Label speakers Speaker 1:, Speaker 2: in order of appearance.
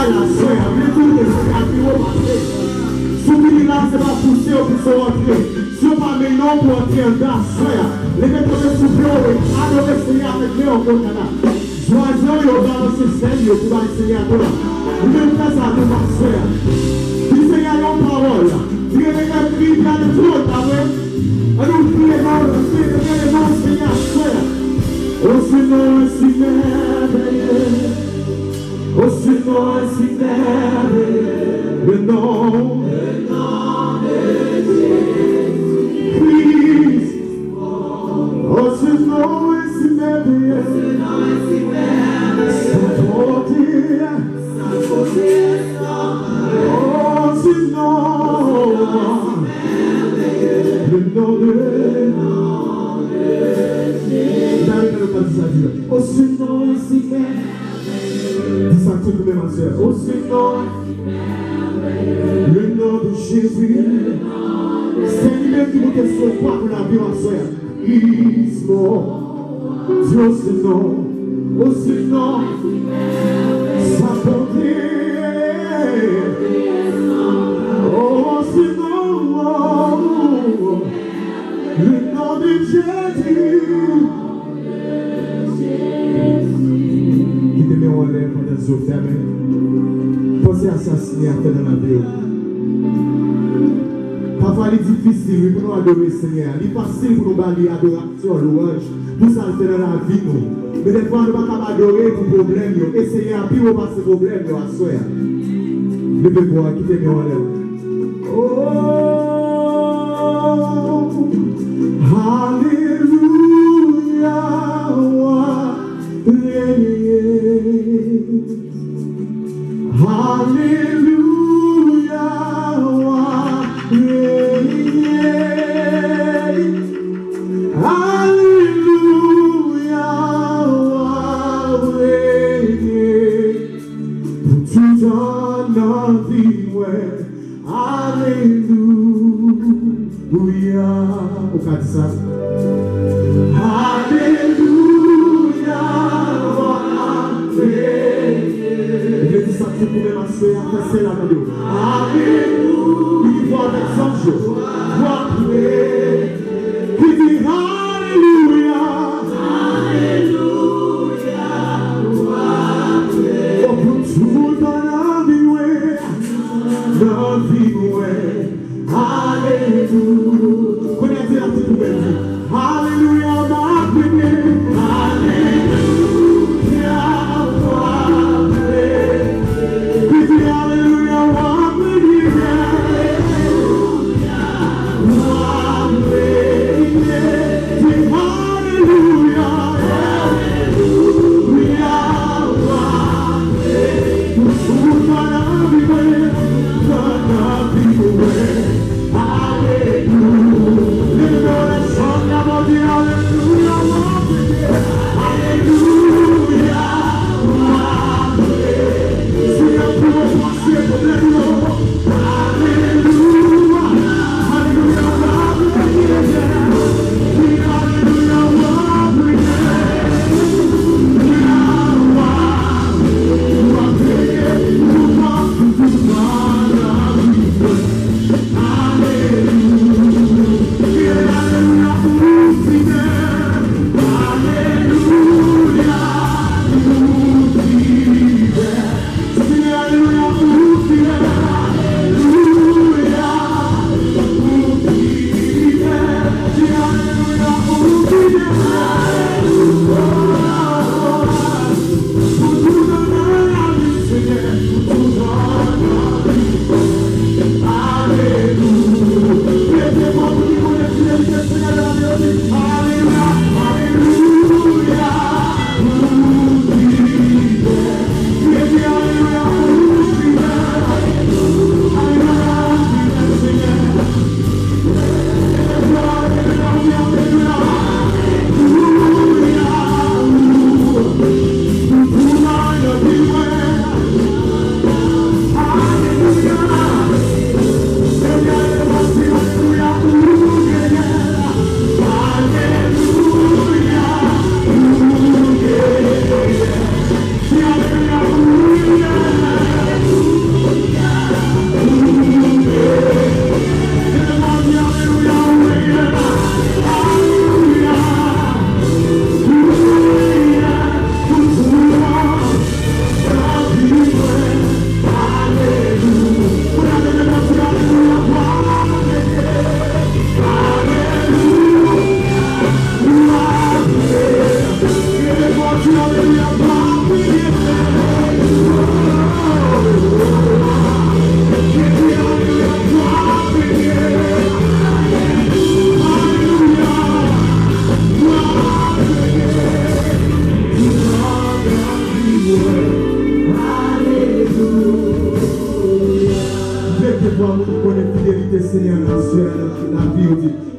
Speaker 1: bataille la soeur, mais tout le Seigneur qui va passer. Souvenir là, c'est pas pousser pour se rentrer. Si on pas maintenant pour entrer en dans soeur, les mecs qui sont souffrés, adorer le Seigneur avec lui en Canada. Joyeux, il va balancer le Seigneur pour le Seigneur. Même ça, ça nous va soeur. Le Seigneur a une parole. Il y a des gens qui viennent de tout, t'as vu? Et nous prions le Seigneur, soeur. Aussi non, ainsi merveilleux. Aussi non, ainsi merveilleux. Le nom de Jésus. Christ. Aussi non, ainsi merveilleux. Sans beauté. Aussi non. Le nom de au Seigneur, ainsi merveilleux. Dis ça tout le monde, ma soeur. Au Seigneur, le nom de Jésus. C'est lui qui vous question quoi pour la vie, ma soeur. Is more. Dis au Seigneur, sa bonté. Au Seigneur, le nom de Jésus. On lève quand les yeux fermés. Pensez assassiner à dans la vie. Parfois, il est difficile pour nous adorer le Seigneur. Il est facile pour nous balayer adoration, louange. Tout ça, c'est dans la vie. Mais des fois, nous ne pouvons pas adorer pour problème. Essayez à vivre par ce problème, à soi. Levez-vous, quittez-moi en lève. Oh, Alléluia. Hallelujah, tout en everywhere. Hallelujah. Au cas de ça. Vous pouvez m'asseoir, passer la radio. Alléluia. Il voit avec son jeu. Voit prier. Il dit Alléluia. Alléluia. Oh, pour tout dans la vie, ouais. La vie, ouais. Alléluia. Connaissez la petite poubelle. Alléluia, ma prière. Ah fois, nous connaissons la fidélité, Seigneur, dans la vie.